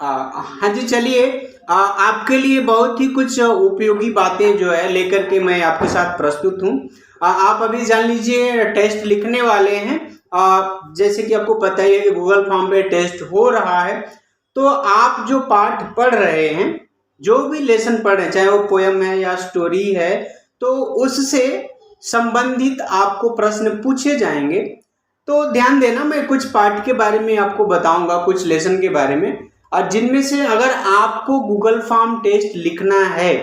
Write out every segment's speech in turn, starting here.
हाँ जी, चलिए आपके लिए बहुत ही कुछ उपयोगी बातें जो है लेकर के मैं आपके साथ प्रस्तुत हूँ। आप अभी जान लीजिए टेस्ट लिखने वाले हैं। जैसे कि आपको पता ही है कि गूगल फॉर्म पे टेस्ट हो रहा है। तो आप जो पाठ पढ़ रहे हैं, जो भी लेसन पढ़ रहे हैं, चाहे वो पोयम है या स्टोरी है, तो उससे संबंधित आपको प्रश्न पूछे जाएंगे। तो ध्यान देना, मैं कुछ पाठ के बारे में आपको बताऊंगा, कुछ लेसन के बारे में, और जिनमें से अगर आपको गूगल फॉर्म टेस्ट लिखना है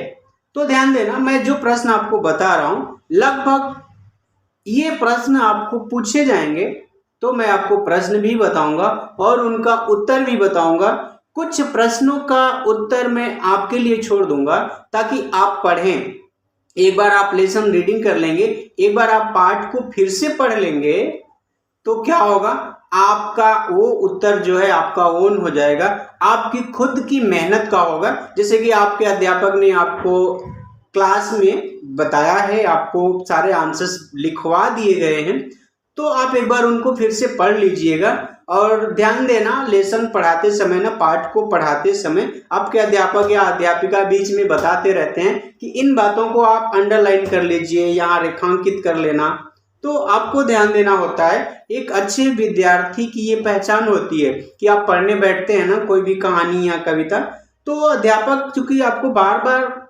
तो ध्यान देना, मैं जो प्रश्न आपको बता रहा हूं लगभग ये प्रश्न आपको पूछे जाएंगे। तो मैं आपको प्रश्न भी बताऊंगा और उनका उत्तर भी बताऊंगा। कुछ प्रश्नों का उत्तर मैं आपके लिए छोड़ दूंगा ताकि आप पढ़ें। एक बार आप लेसन रीडिंग कर लेंगे, एक बार आप पाठ को फिर से पढ़ लेंगे, तो क्या होगा, आपका वो उत्तर जो है आपका ओन हो जाएगा, आपकी खुद की मेहनत का होगा। जैसे कि आपके अध्यापक ने आपको क्लास में बताया है, आपको सारे आंसर्स लिखवा दिए गए हैं, तो आप एक बार उनको फिर से पढ़ लीजिएगा। और ध्यान देना, लेसन पढ़ाते समय ना, पाठ को पढ़ाते समय आपके अध्यापक या अध्यापिका बीच में बताते रहते हैं कि इन बातों को आप अंडरलाइन कर लीजिए, यहाँ रेखांकित कर लेना। तो आपको ध्यान देना होता है। एक अच्छे विद्यार्थी की ये पहचान होती है कि आप पढ़ने बैठते हैं ना कोई भी कहानी या कविता, तो अध्यापक चूंकि आपको बार बार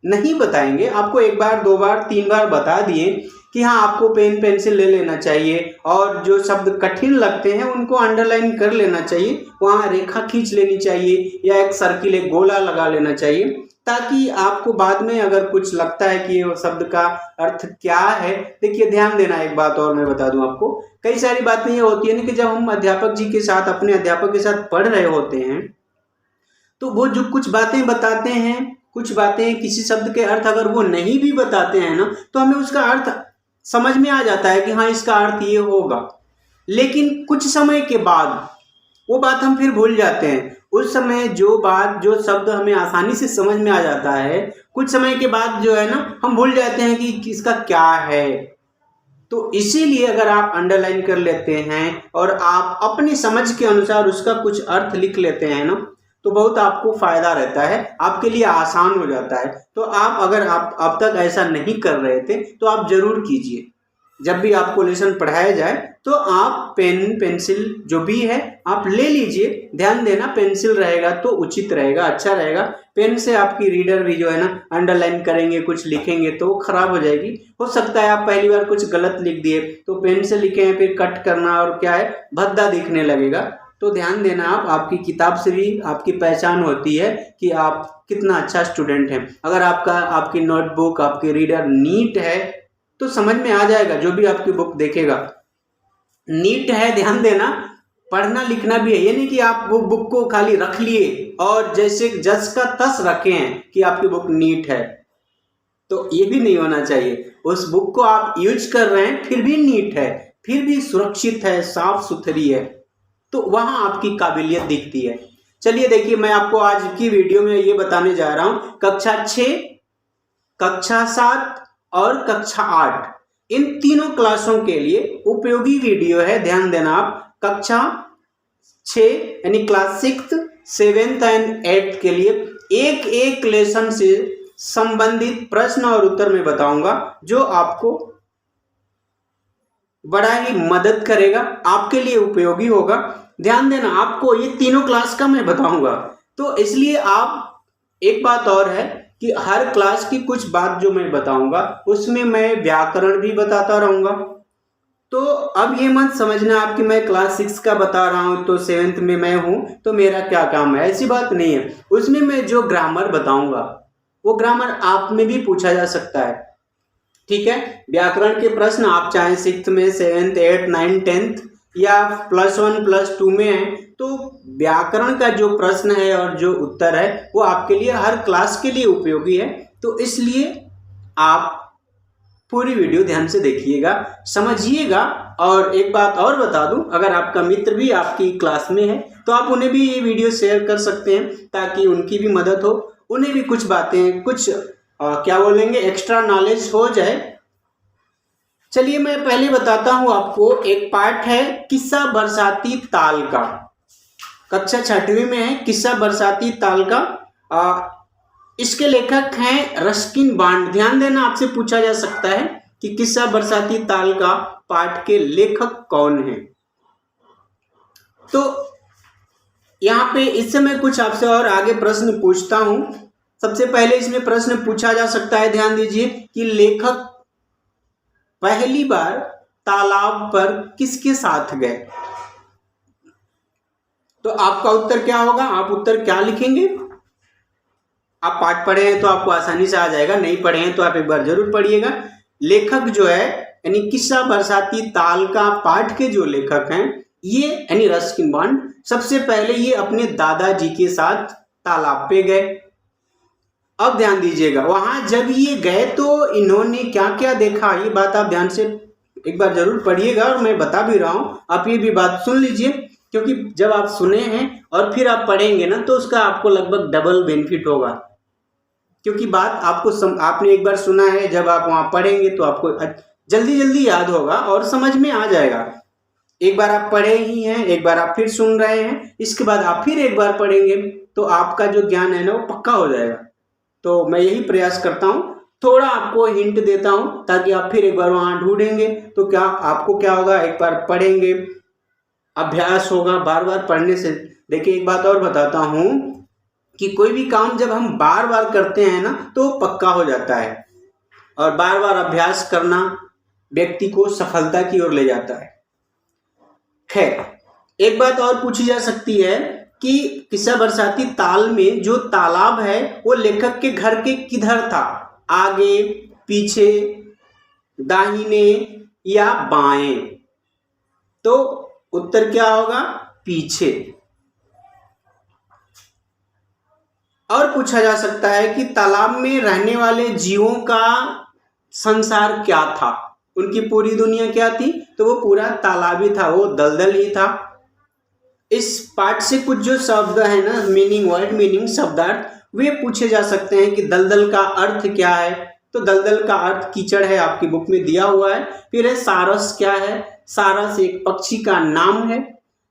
नहीं बताएंगे, आपको एक बार, दो बार, तीन बार बता दिए कि हाँ आपको पेन पेंसिल ले लेना चाहिए और जो शब्द कठिन लगते हैं उनको अंडरलाइन कर लेना चाहिए, वहाँ रेखा खींच लेनी चाहिए या एक सर्किल, एक गोला लगा लेना चाहिए, ताकि आपको बाद में अगर कुछ लगता है कि ये शब्द का अर्थ क्या है। देखिए ध्यान देना, एक बात और मैं बता दूं आपको, कई सारी बातें ये होती है ना कि जब हम अध्यापक जी के साथ, अपने अध्यापक के साथ पढ़ रहे होते हैं, तो वो जो कुछ बातें बताते हैं, कुछ बातें, किसी शब्द के अर्थ अगर वो नहीं भी बताते हैं ना, तो हमें उसका अर्थ समझ में आ जाता है कि हाँ इसका अर्थ ये होगा। लेकिन कुछ समय के बाद वो बात हम फिर भूल जाते हैं। उस समय जो बात, जो शब्द हमें आसानी से समझ में आ जाता है, कुछ समय के बाद जो है ना हम भूल जाते हैं कि इसका क्या है। तो इसीलिए अगर आप अंडरलाइन कर लेते हैं और आप अपनी समझ के अनुसार उसका कुछ अर्थ लिख लेते हैं ना, तो बहुत आपको फायदा रहता है, आपके लिए आसान हो जाता है। तो आप, अगर आप अब तक ऐसा नहीं कर रहे थे तो आप जरूर कीजिए। जब भी आपको लेसन पढ़ाया जाए तो आप पेन पेंसिल जो भी है आप ले लीजिए। ध्यान देना, पेंसिल रहेगा तो उचित रहेगा, अच्छा रहेगा। पेन से आपकी रीडर भी जो है ना अंडरलाइन करेंगे, कुछ लिखेंगे तो वो खराब हो जाएगी। हो सकता है आप पहली बार कुछ गलत लिख दिए, तो पेन से लिखे हैं, फिर कट करना और क्या है, भद्दा दिखने लगेगा। तो ध्यान देना, आप, आपकी किताब से भी आपकी पहचान होती है कि आप कितना अच्छा स्टूडेंट हैं। अगर आपकी नोटबुक, आपकी रीडर नीट है तो समझ में आ जाएगा, जो भी आपकी बुक देखेगा नीट है। ध्यान देना, पढ़ना लिखना भी है, ये नहीं कि आप वो बुक को खाली रख लिए और जैसे जस का तस रखे हैं कि आपकी बुक नीट है, तो ये भी नहीं होना चाहिए। उस बुक को आप यूज कर रहे हैं फिर भी नीट है, फिर भी सुरक्षित है, साफ सुथरी है, तो वहां आपकी काबिलियत दिखती है। चलिए देखिए, मैं आपको आज की वीडियो में ये बताने जा रहा हूं, कक्षा 6, कक्षा 7 और कक्षा 8 इन तीनों क्लासों के लिए उपयोगी वीडियो है। ध्यान देना, आप कक्षा 6 यानी क्लास 6, 7th एंड 8th के लिए एक एक लेसन से संबंधित प्रश्न और उत्तर मैं बताऊंगा, जो आपको बड़ा ही मदद करेगा, आपके लिए उपयोगी होगा। ध्यान देना, आपको ये तीनों क्लास का मैं बताऊंगा, तो इसलिए आप, एक बात और है कि हर क्लास की कुछ बात जो मैं बताऊंगा उसमें मैं व्याकरण भी बताता रहूंगा। तो अब ये मत समझना आप कि मैं क्लास 6 का बता रहा हूं तो 7th में मैं हूं तो मेरा क्या काम है, ऐसी बात नहीं है। उसमें मैं जो ग्रामर बताऊंगा वो ग्रामर आप में भी पूछा जा सकता है, ठीक है। व्याकरण के प्रश्न आप चाहे 6th में, 7th, 8th, 9th, 10th या +1 +2 में है, तो व्याकरण का जो प्रश्न है और जो उत्तर है वो आपके लिए, हर क्लास के लिए उपयोगी है। तो इसलिए आप पूरी वीडियो ध्यान से देखिएगा, समझिएगा। और एक बात और बता दूं, अगर आपका मित्र भी आपकी क्लास में है तो आप उन्हें भी ये वीडियो शेयर कर सकते हैं, ताकि उनकी भी मदद हो, उन्हें भी कुछ बातें, कुछ क्या बोलेंगे, एक्स्ट्रा नॉलेज हो जाए। चलिए मैं पहले बताता हूं आपको, एक पार्ट है किस्सा बरसाती ताल का, कक्षा 6वीं में है, किस्सा बरसाती ताल का। इसके लेखक हैं रस्किन बॉन्ड। ध्यान देना, आपसे पूछा जा सकता है कि किस्सा बरसाती ताल का पाठ के लेखक कौन हैं। तो यहाँ पे इस समय कुछ आपसे और आगे प्रश्न पूछता हूं। सबसे पहले इसमें प्रश्न पूछा जा सकता है, ध्यान दीजिए, कि लेखक पहली बार तालाब पर किसके साथ गए। तो आपका उत्तर क्या होगा, आप उत्तर क्या लिखेंगे। आप पाठ पढ़े हैं तो आपको आसानी से आ जाएगा, नहीं पढ़े हैं तो आप एक बार जरूर पढ़िएगा। लेखक जो है यानी किस्सा बरसाती ताल का पाठ के जो लेखक हैं ये यानी रस्किन बॉन्ड, सबसे पहले ये अपने दादाजी के साथ तालाब पे गए। अब ध्यान दीजिएगा, वहां जब ये गए तो इन्होंने क्या क्या देखा, ये बात आप ध्यान से एक बार जरूर पढ़िएगा और मैं बता भी रहा हूं, आप ये भी बात सुन लीजिए, क्योंकि जब आप सुने हैं और फिर आप पढ़ेंगे ना तो उसका आपको लगभग डबल बेनिफिट होगा। क्योंकि बात आपको आपने एक बार सुना है, जब आप वहां पढ़ेंगे तो आपको जल्दी जल्दी याद होगा और समझ में आ जाएगा। एक बार आप पढ़े ही हैं, एक बार आप फिर सुन रहे हैं, इसके बाद आप फिर एक बार पढ़ेंगे तो आपका जो ज्ञान है ना वो पक्का हो जाएगा। तो मैं यही प्रयास करता हूं, थोड़ा आपको हिंट देता हूं ताकि आप फिर एक बार वहां ढूंढेंगे तो क्या आपको क्या होगा, एक बार पढ़ेंगे, अभ्यास होगा बार बार पढ़ने से। देखिए एक बात और बताता हूं कि कोई भी काम जब हम बार बार करते हैं ना तो पक्का हो जाता है, और बार बार अभ्यास करना व्यक्ति को सफलता की ओर ले जाता है। खैर, एक बात और पूछी जा सकती है कि किस्सा बरसाती ताल में जो तालाब है वो लेखक के घर के किधर था, आगे, पीछे, दाहिने या बाएं। तो उत्तर क्या होगा, पीछे। और पूछा जा सकता है कि तालाब में रहने वाले जीवों का संसार क्या था, उनकी पूरी दुनिया क्या थी, तो वो पूरा तालाब ही था, वो दलदल ही था। इस पाठ से कुछ जो शब्द है ना, मीनिंग, वर्ड मीनिंग, शब्दार्थ, वे पूछे जा सकते हैं कि दलदल का अर्थ क्या है। तो दलदल का अर्थ कीचड़ है, आपकी बुक में दिया हुआ है। फिर है सारस, क्या है, सारस एक पक्षी का नाम है।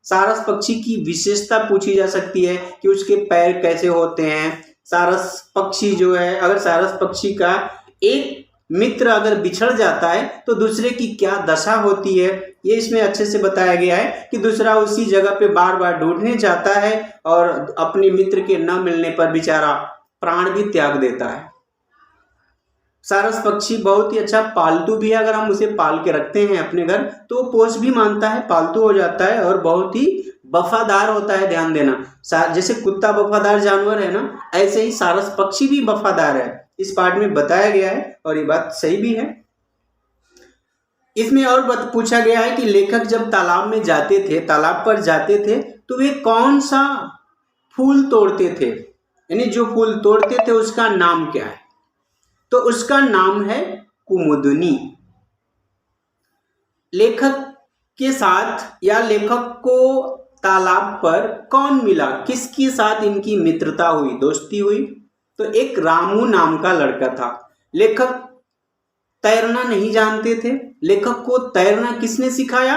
सारस पक्षी की विशेषता पूछी जा सकती है कि उसके पैर कैसे होते हैं। सारस पक्षी जो है, अगर सारस पक्षी का एक मित्र अगर बिछड़ जाता है तो दूसरे की क्या दशा होती है, ये इसमें अच्छे से बताया गया है कि दूसरा उसी जगह पे बार बार ढूंढने जाता है और अपने मित्र के न मिलने पर बेचारा प्राण भी त्याग देता है। सारस पक्षी बहुत ही अच्छा पालतू भी है, अगर हम उसे पाल के रखते हैं अपने घर तो पोष भी मानता है, पालतू हो जाता है और बहुत ही वफादार होता है। ध्यान देना, जैसे कुत्ता वफादार जानवर है ना, ऐसे ही सारस पक्षी भी वफादार है, इस पाठ में बताया गया है और ये बात सही भी है। इसमें और पूछा गया है कि लेखक जब तालाब में जाते थे, तालाब पर जाते थे तो वे कौन सा फूल तोड़ते थे, यानी जो फूल तोड़ते थे उसका नाम क्या है, तो उसका नाम है कुमुदनी। लेखक के साथ या लेखक को तालाब पर कौन मिला, किसके साथ इनकी मित्रता हुई, दोस्ती हुई, तो एक रामू नाम का लड़का था। लेखक तैरना नहीं जानते थे, लेखक को तैरना किसने सिखाया,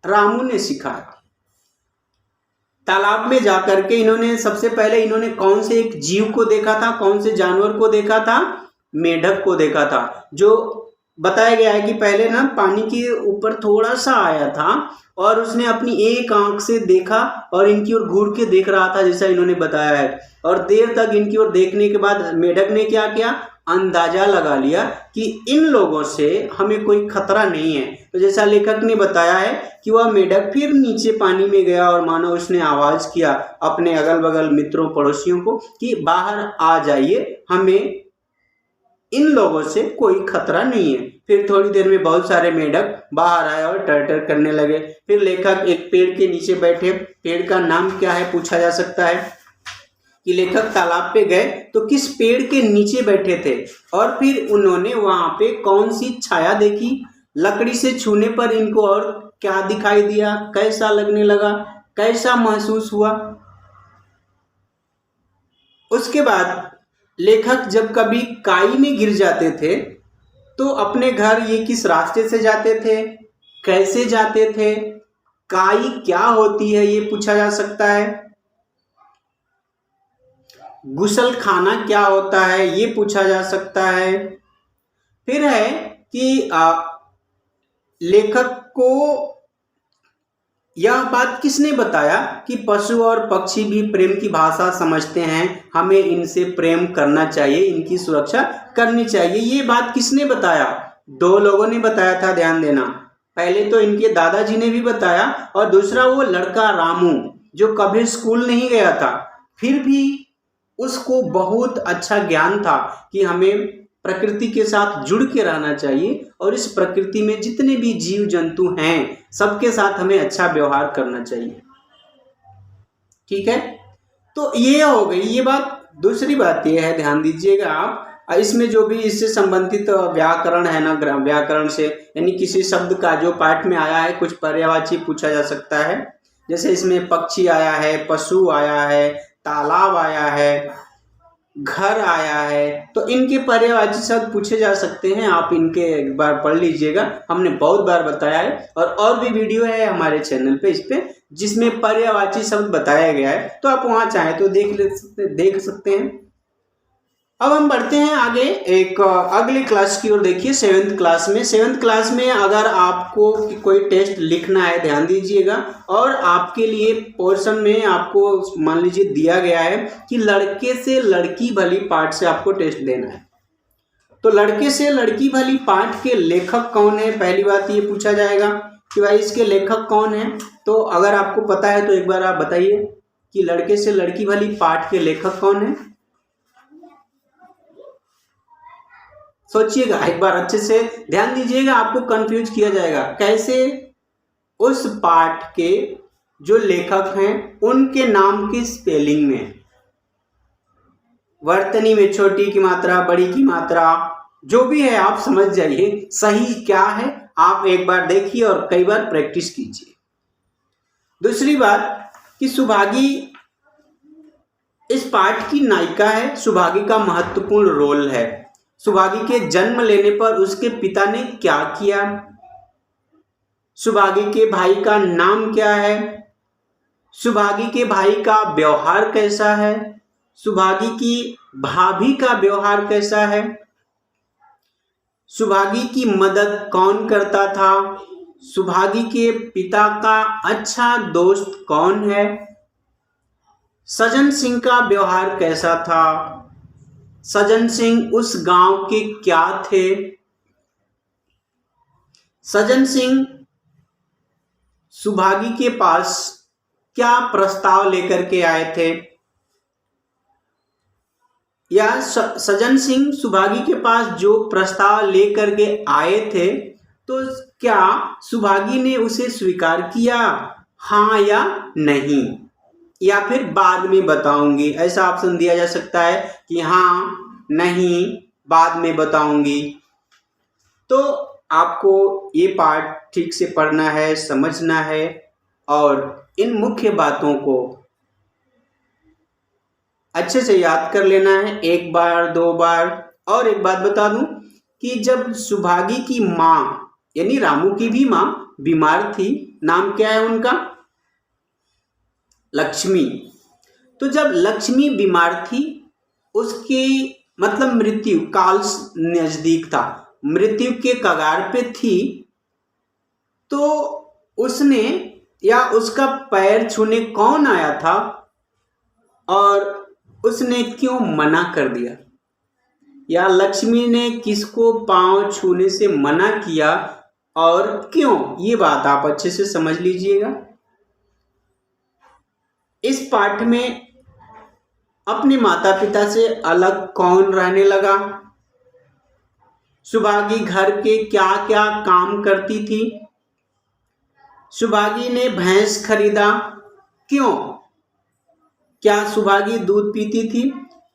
रामू ने सिखाया। तालाब में जाकर के इन्होंने सबसे पहले इन्होंने कौन से एक जीव को देखा था, कौन से जानवर को देखा था, मेढक को देखा था। जो बताया गया है कि पहले ना पानी के ऊपर थोड़ा सा आया था और उसने अपनी एक आंख से देखा और इनकी ओर घूर के देख रहा था, जैसा इन्होंने बताया है। और देर तक इनकी ओर देखने के बाद मेढक ने क्या किया, अंदाजा लगा लिया कि इन लोगों से हमें कोई खतरा नहीं है। तो जैसा लेखक ने बताया है कि वह मेढक फिर नीचे पानी में गया और मानो उसने आवाज किया अपने अगल बगल मित्रों पड़ोसियों को कि बाहर आ जाइए, हमें इन लोगों से कोई खतरा नहीं है। फिर थोड़ी देर में बहुत सारे मेढक बाहर आए और टर करने लगे। फिर लेखक एक पेड़ के नीचे बैठे, पेड़ का नाम क्या है पूछा जा सकता है कि लेखक तालाब पे गए तो किस पेड़ के नीचे बैठे थे और फिर उन्होंने वहां पे कौन सी छाया देखी, लकड़ी से छूने पर इनको और क्या दिखाई दिया, कैसा लगने लगा, कैसा महसूस हुआ। उसके बाद लेखक जब कभी काई में गिर जाते थे तो अपने घर ये किस रास्ते से जाते थे, कैसे जाते थे, काई क्या होती है ये पूछा जा सकता है। गुसल खाना क्या होता है ये पूछा जा सकता है। फिर है कि लेखक को यह बात किसने बताया कि पशु और पक्षी भी प्रेम की भाषा समझते हैं, हमें इनसे प्रेम करना चाहिए, इनकी सुरक्षा करनी चाहिए। ये बात किसने बताया? दो लोगों ने बताया था, ध्यान देना। पहले तो इनके दादाजी ने भी बताया और दूसरा वो लड़का रामू जो कभी स्कूल नहीं गया था, फिर भी उसको बहुत अच्छा ज्ञान था कि हमें प्रकृति के साथ जुड़ के रहना चाहिए और इस प्रकृति में जितने भी जीव जंतु हैं सबके साथ हमें अच्छा व्यवहार करना चाहिए। ठीक है, तो ये हो गई ये बात। दूसरी बात ये है, ध्यान दीजिएगा आप, इसमें जो भी इससे संबंधित व्याकरण है ना, व्याकरण से यानी किसी शब्द का जो पाठ में आया है कुछ पर्यायवाची पूछा जा सकता है। जैसे इसमें पक्षी आया है, पशु आया है, तालाब आया है, घर आया है, तो इनके पर्यायवाची शब्द पूछे जा सकते हैं। आप इनके एक बार पढ़ लीजिएगा, हमने बहुत बार बताया है और भी वीडियो है हमारे चैनल पे इस पे जिसमें पर्यायवाची शब्द बताया गया है, तो आप वहां चाहे तो देख सकते हैं। अब हम बढ़ते हैं आगे एक अगली क्लास की ओर। देखिए सेवेंथ क्लास में अगर आपको कोई टेस्ट लिखना है, ध्यान दीजिएगा, और आपके लिए पोर्शन में आपको मान लीजिए दिया गया है कि लड़के से लड़की भली पाठ से आपको टेस्ट देना है। तो लड़के से लड़की भली पाठ के लेखक कौन है, पहली बात ये पूछा जाएगा कि भाई इसके लेखक कौन है। तो अगर आपको पता है तो एक बार आप बताइए कि लड़के से लड़की भली पाठ के लेखक कौन है। सोचिएगा एक बार, अच्छे से ध्यान दीजिएगा, आपको कंफ्यूज किया जाएगा कैसे। उस पाठ के जो लेखक हैं उनके नाम की स्पेलिंग में, वर्तनी में छोटी की मात्रा, बड़ी की मात्रा, जो भी है आप समझ जाइए सही क्या है। आप एक बार देखिए और कई बार प्रैक्टिस कीजिए। दूसरी बात कि सुभागी इस पाठ की नायिका है, सुभागी का महत्वपूर्ण रोल है। सुभागी के जन्म लेने पर उसके पिता ने क्या किया, सुभागी के भाई का नाम क्या है, सुभागी के भाई का व्यवहार कैसा है, सुभागी की भाभी का व्यवहार कैसा है, सुभागी की मदद कौन करता था, सुभागी के पिता का अच्छा दोस्त कौन है, सज्जन सिंह का व्यवहार कैसा था, सज्जन सिंह उस गांव के क्या थे, सज्जन सिंह सुभागी के पास क्या प्रस्ताव लेकर के आए थे, या सज्जन सिंह सुभागी के पास जो प्रस्ताव लेकर के आए थे तो क्या सुभागी ने उसे स्वीकार किया, हाँ या नहीं, या फिर बाद में बताऊंगी, ऐसा ऑप्शन दिया जा सकता है कि हाँ, नहीं, बाद में बताऊंगी। तो आपको ये पाठ ठीक से पढ़ना है, समझना है और इन मुख्य बातों को अच्छे से याद कर लेना है, एक बार दो बार। और एक बात बता दूं कि जब सुभागी की माँ यानी रामू की भी माँ बीमार थी, नाम क्या है उनका, लक्ष्मी, तो जब लक्ष्मी बीमार थी उसकी मतलब मृत्यु काल नजदीक था, मृत्यु के कगार पे थी, तो उसने या उसका पैर छूने कौन आया था और उसने क्यों मना कर दिया, या लक्ष्मी ने किसको पांव छूने से मना किया और क्यों, ये बात आप अच्छे से समझ लीजिएगा। इस पाठ में अपने माता पिता से अलग कौन रहने लगा, सुभागी घर के क्या क्या काम करती थी, सुभागी ने भैंस खरीदा क्यों, क्या सुभागी दूध पीती थी,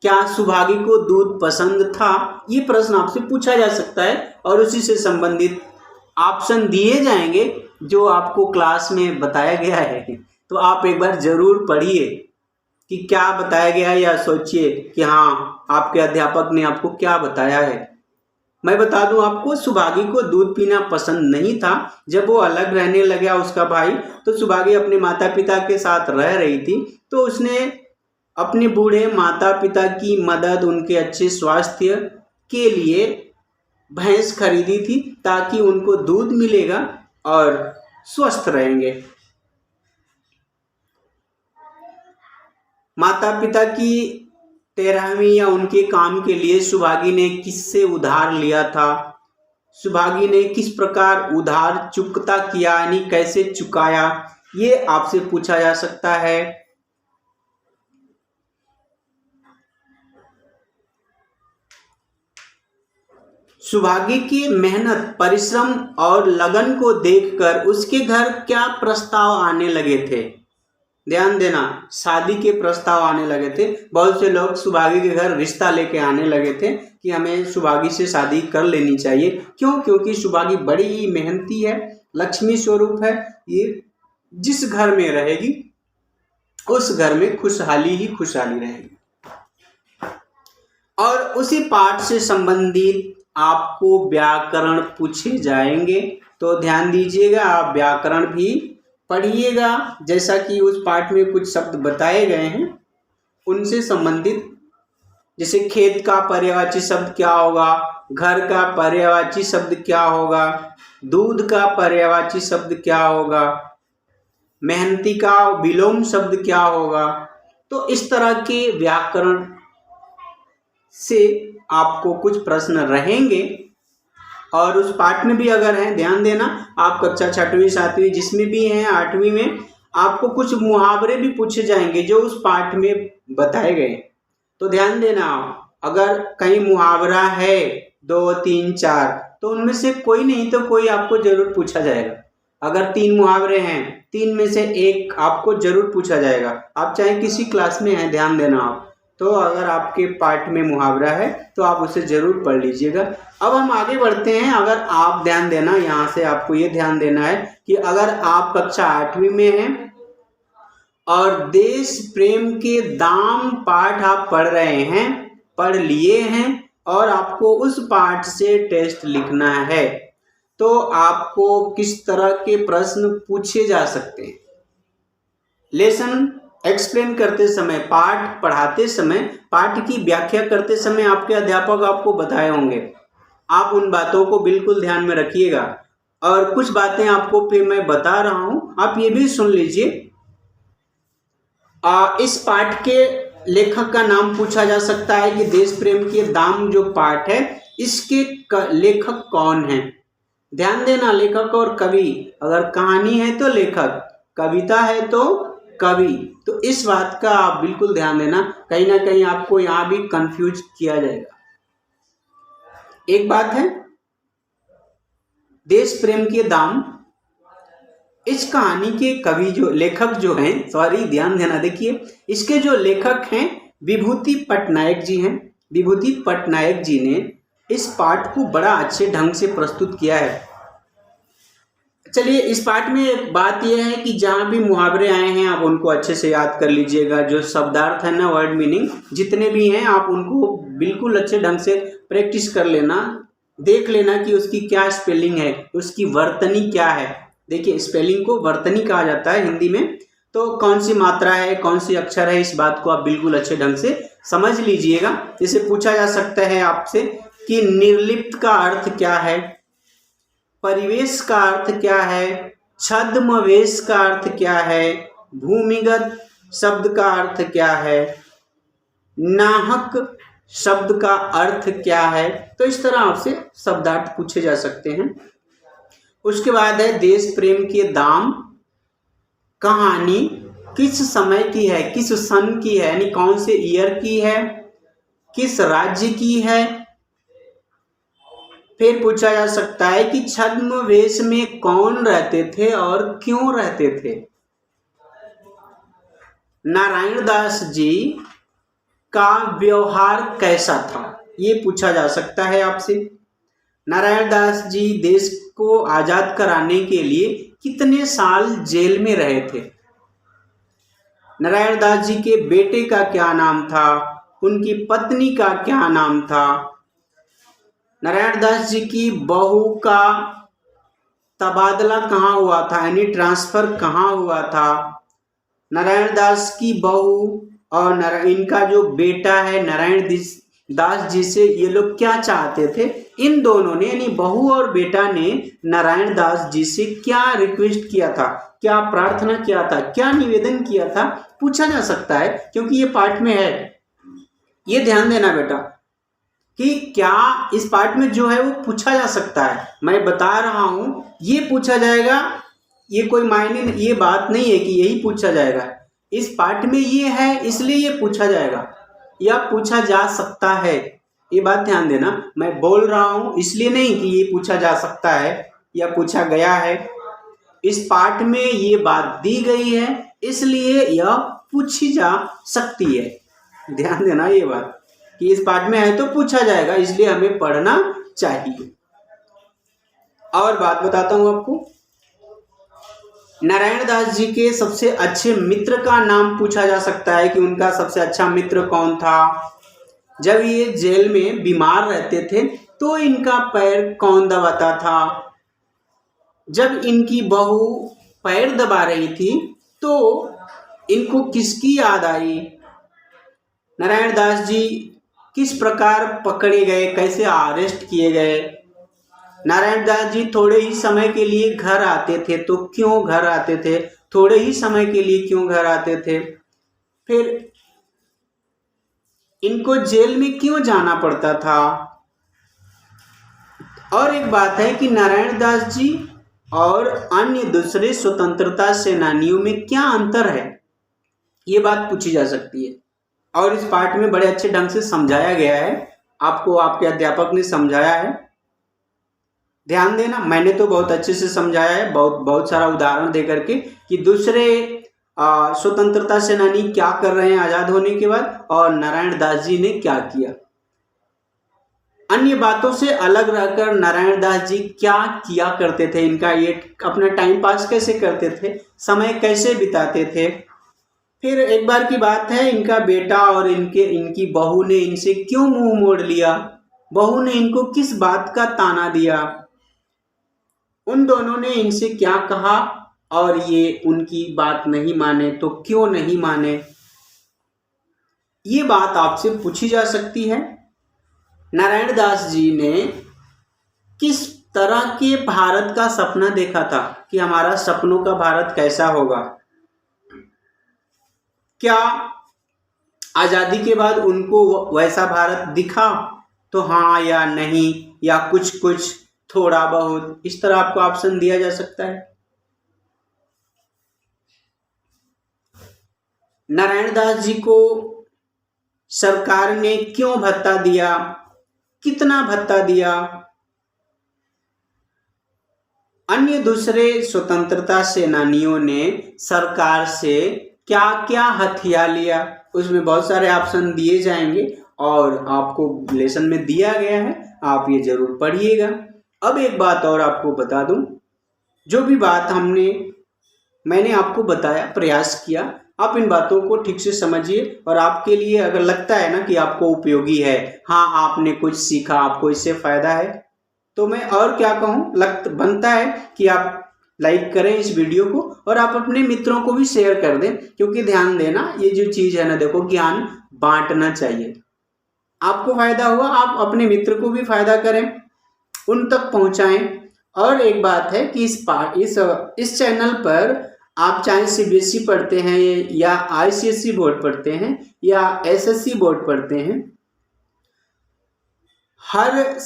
क्या सुभागी को दूध पसंद था, ये प्रश्न आपसे पूछा जा सकता है और उसी से संबंधित ऑप्शन दिए जाएंगे जो आपको क्लास में बताया गया है। तो आप एक बार जरूर पढ़िए कि क्या बताया गया है, या सोचिए कि हाँ आपके अध्यापक ने आपको क्या बताया है। मैं बता दूं आपको, सुभागी को दूध पीना पसंद नहीं था। जब वो अलग रहने लगा उसका भाई, तो सुभागी अपने माता पिता के साथ रह रही थी, तो उसने अपने बूढ़े माता पिता की मदद, उनके अच्छे स्वास्थ्य के लिए भैंस खरीदी थी, ताकि उनको दूध मिलेगा और स्वस्थ रहेंगे। माता पिता की 13वीं या उनके काम के लिए सुभागी ने किससे उधार लिया था? सुभागी ने किस प्रकार उधार चुकता किया, यानी कैसे चुकाया, ये आपसे पूछा जा सकता है। सुभागी की मेहनत, परिश्रम और लगन को देखकर उसके घर क्या प्रस्ताव आने लगे थे? ध्यान देना, शादी के प्रस्ताव आने लगे थे। बहुत से लोग सुभागी के घर रिश्ता लेके आने लगे थे कि हमें सुभागी से शादी कर लेनी चाहिए। क्यों? क्योंकि सुभागी बड़ी ही मेहनती है, लक्ष्मी स्वरूप है। ये जिस घर में रहेगी उस घर में खुशहाली ही खुशहाली रहेगी। और उसी पाठ से संबंधित आपको व्याकरण पूछे जाएंगे, तो ध्यान दीजिएगा, आप व्याकरण भी पढ़िएगा। जैसा कि उस पाठ में कुछ शब्द बताए गए हैं उनसे संबंधित, जैसे खेत का पर्यायवाची शब्द क्या होगा, घर का पर्यायवाची शब्द क्या होगा, दूध का पर्यायवाची शब्द क्या होगा, मेहनती का विलोम शब्द क्या होगा। तो इस तरह के व्याकरण से आपको कुछ प्रश्न रहेंगे। और उस पाठ में भी अगर है, ध्यान देना, आप कक्षा 6वीं 7वीं जिसमें भी हैं, 8वीं में आपको कुछ मुहावरे भी पूछे जाएंगे जो उस पाठ में बताए गए। तो ध्यान देना, अगर कहीं मुहावरा है 2 3 4, तो उनमें से कोई नहीं तो कोई आपको जरूर पूछा जाएगा। अगर 3 मुहावरे हैं, 3 में से एक आपको जरूर पूछा जाएगा। आप चाहे किसी क्लास में हैं, ध्यान देना आप, तो अगर आपके पाठ में मुहावरा है तो आप उसे जरूर पढ़ लीजिएगा। अब हम आगे बढ़ते हैं। अगर आप ध्यान देना, यहाँ से आपको ये ध्यान देना है कि अगर आप कक्षा 8वीं में हैं और देश प्रेम के दाम पाठ आप पढ़ रहे हैं, पढ़ लिए हैं, और आपको उस पाठ से टेस्ट लिखना है, तो आपको किस तरह के प्रश्न पूछे जा सकते हैं? लेसन एक्सप्लेन करते समय, पाठ पढ़ाते समय, पाठ की व्याख्या करते समय आपके अध्यापक आपको बताए होंगे। आप उन बातों को बिल्कुल ध्यान में रखिएगा। और कुछ बातें आपको फिर मैं बता रहा हूं, आप ये भी सुन लीजिए। इस पाठ के लेखक का नाम पूछा जा सकता है कि देश प्रेम के दाम जो पाठ है, इसके लेखक कौन है? ध्यान देना, लेखक और कवि, अगर कहानी है तो लेखक, कविता है तो कवि। तो इस बात का आप बिल्कुल ध्यान देना, कहीं ना कहीं आपको यहां भी कंफ्यूज किया जाएगा। एक बात है, देश प्रेम के दाम, इस कहानी के कवि जो लेखक जो हैं, सॉरी ध्यान देना, देखिए इसके जो लेखक हैं विभूति पटनायक जी हैं। विभूति पटनायक जी ने इस पाठ को बड़ा अच्छे ढंग से प्रस्तुत किया है। चलिए, इस पाठ में एक बात यह है कि जहां भी मुहावरे आए हैं आप उनको अच्छे से याद कर लीजिएगा। जो शब्दार्थ है ना, वर्ड मीनिंग जितने भी हैं, आप उनको बिल्कुल अच्छे ढंग से प्रैक्टिस कर लेना, देख लेना कि उसकी क्या स्पेलिंग है, उसकी वर्तनी क्या है। देखिए, स्पेलिंग को वर्तनी कहा जाता है हिंदी में, तो कौन सी मात्रा है, कौन सी अक्षर है, इस बात को आप बिल्कुल अच्छे ढंग से समझ लीजिएगा। जैसे पूछा जा सकता है आपसे कि निर्लिप्त का अर्थ क्या है, परिवेश का अर्थ क्या है, छद्मवेश का अर्थ क्या है, भूमिगत शब्द का अर्थ क्या है, नाहक शब्द का अर्थ क्या है। तो इस तरह आपसे शब्दार्थ पूछे जा सकते हैं। उसके बाद है देश प्रेम के दाम, कहानी किस समय की है, किस सन की है, यानी कौन से ईयर की है, किस राज्य की है। फिर पूछा जा सकता है कि छद्मवेश में कौन रहते थे और क्यों रहते थे। नारायण दास जी का व्यवहार कैसा था, ये पूछा जा सकता है आपसे। नारायण दास जी देश को आजाद कराने के लिए कितने साल जेल में रहे थे। नारायण दास जी के बेटे का क्या नाम था, उनकी पत्नी का क्या नाम था। नारायण दास जी की बहू का तबादला कहाँ हुआ था, यानी ट्रांसफर कहाँ हुआ था। नारायण दास की बहू और इनका जो बेटा है नारायण दास जी से ये लोग क्या चाहते थे। इन दोनों ने यानी बहू और बेटा ने नारायण दास जी से क्या रिक्वेस्ट किया था, क्या प्रार्थना किया था, क्या निवेदन किया था, पूछा जा सकता है क्योंकि ये पाठ में है। ये ध्यान देना बेटा कि क्या इस पाठ में जो है वो पूछा जा सकता है। मैं बता रहा हूं ये पूछा जाएगा, ये कोई मायने ये बात नहीं है कि यही पूछा जाएगा। इस पाठ में ये है इसलिए ये पूछा जाएगा या पूछा जा सकता है, ये बात ध्यान देना। मैं बोल रहा हूं इसलिए नहीं कि ये पूछा जा सकता है या पूछा गया है। इस पाठ में ये बात दी गई है इसलिए यह पूछी जा सकती है। ध्यान देना ये बात कि इस पाठ में है तो पूछा जाएगा, इसलिए हमें पढ़ना चाहिए। और बात बताता हूं आपको, नारायण दास जी के सबसे अच्छे मित्र का नाम पूछा जा सकता है कि उनका सबसे अच्छा मित्र कौन था। जब ये जेल में बीमार रहते थे तो इनका पैर कौन दबाता था। जब इनकी बहू पैर दबा रही थी तो इनको किसकी याद आई। नारायण दास जी किस प्रकार पकड़े गए, कैसे अरेस्ट किए गए। नारायण दास जी थोड़े ही समय के लिए घर आते थे तो क्यों घर आते थे, थोड़े ही समय के लिए क्यों घर आते थे, फिर इनको जेल में क्यों जाना पड़ता था। और एक बात है कि नारायण दास जी और अन्य दूसरे स्वतंत्रता सेनानियों में क्या अंतर है, ये बात पूछी जा सकती है। और इस पाठ में बड़े अच्छे ढंग से समझाया गया है, आपको आपके अध्यापक ने समझाया है। ध्यान देना, मैंने तो बहुत अच्छे से समझाया है, बहुत सारा उदाहरण दे करके कि दूसरे स्वतंत्रता सेनानी क्या कर रहे हैं आजाद होने के बाद और नारायण दास जी ने क्या किया। अन्य बातों से अलग रहकर नारायण दास जी क्या किया करते थे, इनका ये अपना टाइम पास कैसे करते थे, समय कैसे बिताते थे। फिर एक बार की बात है, इनका बेटा और इनकी बहू ने इनसे क्यों मुंह मोड़ लिया, बहू ने इनको किस बात का ताना दिया, उन दोनों ने इनसे क्या कहा और ये उनकी बात नहीं माने तो क्यों नहीं माने, ये बात आपसे पूछी जा सकती है। नारायण दास जी ने किस तरह के भारत का सपना देखा था कि हमारा सपनों का भारत कैसा होगा। क्या आजादी के बाद उनको वैसा भारत दिखा, तो हाँ या नहीं या कुछ कुछ थोड़ा बहुत, इस तरह आपको ऑप्शन दिया जा सकता है। नारायण दास जी को सरकार ने क्यों भत्ता दिया, कितना भत्ता दिया, अन्य दूसरे स्वतंत्रता सेनानियों ने सरकार से क्या क्या हथिया लिया, उसमें बहुत सारे ऑप्शन दिए जाएंगे और आपको लेसन में दिया गया है, आप ये जरूर पढ़िएगा। अब एक बात और आपको बता दूं, जो भी बात मैंने आपको बताया, प्रयास किया, आप इन बातों को ठीक से समझिए और आपके लिए अगर लगता है ना कि आपको उपयोगी है, हाँ आपने कुछ सीखा, आपको इससे फायदा है, तो मैं और क्या कहूँ, बनता है कि आप लाइक करें इस वीडियो को और आप अपने मित्रों को भी शेयर कर दें, क्योंकि ध्यान देना ये जो चीज है ना, देखो ज्ञान बांटना चाहिए। आपको फायदा हुआ, आप अपने मित्र को भी फायदा करें, उन तक पहुंचाएं। और एक बात है कि इस चैनल पर आप चाहे सीबीएसई पढ़ते हैं या आईसीएसई बोर्ड पढ़ते हैं या एसएससी बोर्ड पढ़ते हैं, हर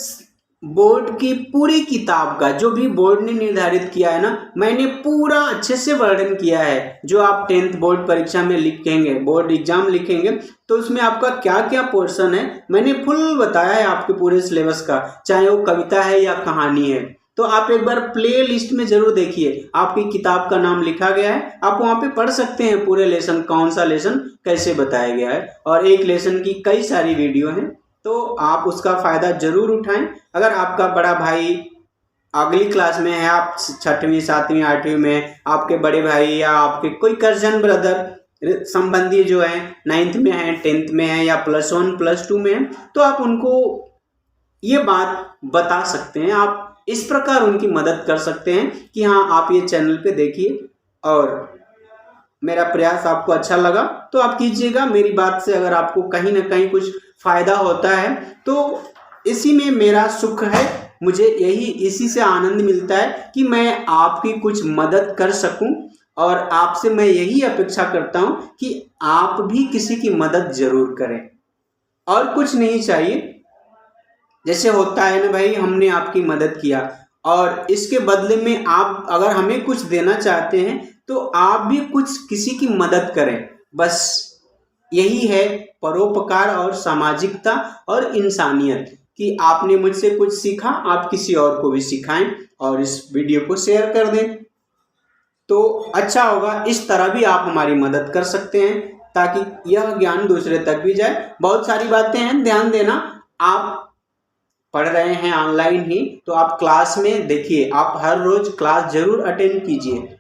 बोर्ड की पूरी किताब का जो भी बोर्ड ने निर्धारित किया है ना, मैंने पूरा अच्छे से वर्णन किया है। जो आप 10th बोर्ड परीक्षा में लिखेंगे, बोर्ड एग्जाम लिखेंगे, तो उसमें आपका क्या क्या पोर्शन है मैंने फुल बताया है आपके पूरे सिलेबस का, चाहे वो कविता है या कहानी है। तो आप एक बार प्ले लिस्ट में जरूर देखिए, आपकी किताब का नाम लिखा गया है, आप वहाँ पे पढ़ सकते हैं पूरे लेसन, कौन सा लेसन कैसे बताया गया है, और एक लेसन की कई सारी वीडियो हैं, तो आप उसका फायदा जरूर उठाएं। अगर आपका बड़ा भाई अगली क्लास में है, आप 6वीं 7वीं 8वीं में, आपके बड़े भाई या आपके कोई कजन ब्रदर संबंधी जो है 9th में है, 10th में है या +1 +2 में है, तो आप उनको ये बात बता सकते हैं। आप इस प्रकार उनकी मदद कर सकते हैं कि हाँ आप ये चैनल पे देखिए और मेरा प्रयास आपको अच्छा लगा तो आप कीजिएगा। मेरी बात से अगर आपको कहीं ना कहीं कुछ फायदा होता है तो इसी में मेरा सुख है। मुझे इसी से आनंद मिलता है कि मैं आपकी कुछ मदद कर सकूं और आपसे मैं यही अपेक्षा करता हूं कि आप भी किसी की मदद जरूर करें और कुछ नहीं चाहिए। जैसे होता है ना भाई, हमने आपकी मदद किया और इसके बदले में आप अगर हमें कुछ देना चाहते हैं तो आप भी कुछ किसी की मदद करें। बस यही है परोपकार और सामाजिकता और इंसानियत कि आपने मुझसे कुछ सीखा, आप किसी और को भी सिखाएं और इस वीडियो को शेयर कर दें तो अच्छा होगा। इस तरह भी आप हमारी मदद कर सकते हैं ताकि यह ज्ञान दूसरे तक भी जाए। बहुत सारी बातें हैं, ध्यान देना। आप पढ़ रहे हैं ऑनलाइन ही तो आप क्लास में देखिए, आप हर रोज क्लास जरूर अटेंड कीजिए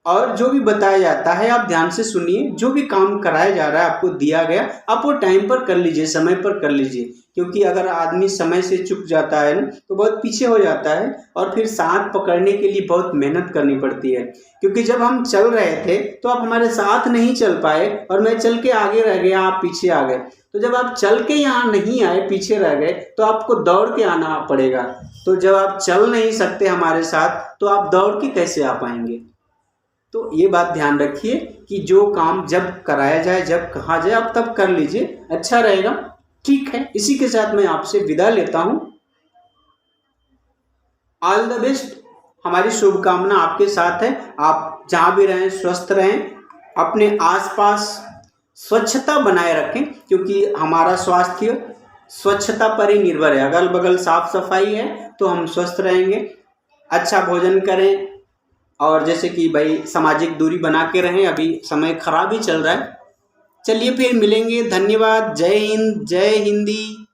और जो भी बताया जाता है आप ध्यान से सुनिए। जो भी काम कराया जा रहा है आपको दिया गया, आप वो टाइम पर कर लीजिए, समय पर कर लीजिए। क्योंकि अगर आदमी समय से चूक जाता है ना तो बहुत पीछे हो जाता है और फिर साथ पकड़ने के लिए बहुत मेहनत करनी पड़ती है। क्योंकि जब हम चल रहे थे तो आप हमारे साथ नहीं चल पाए और मैं चल के आगे रह गया, आप पीछे आ गए। तो जब आप चल के यहाँ नहीं आए, पीछे रह गए, तो आपको दौड़ के आना पड़ेगा। तो जब आप चल नहीं सकते हमारे साथ तो आप दौड़ के कैसे आ पाएंगे। तो ये बात ध्यान रखिए कि जो काम जब कराया जाए, जब कहा जाए, आप तब कर लीजिए, अच्छा रहेगा। ठीक है, इसी के साथ मैं आपसे विदा लेता हूं। ऑल द बेस्ट, हमारी शुभकामना आपके साथ है। आप जहां भी रहें स्वस्थ रहें, अपने आसपास स्वच्छता बनाए रखें क्योंकि हमारा स्वास्थ्य स्वच्छता पर ही निर्भर है। अगल बगल साफ सफाई है तो हम स्वस्थ रहेंगे। अच्छा भोजन करें और जैसे कि भाई सामाजिक दूरी बना के रहें। अभी समय खराब ही चल रहा है। चलिए फिर मिलेंगे। धन्यवाद। जय हिंद, जय हिंदी।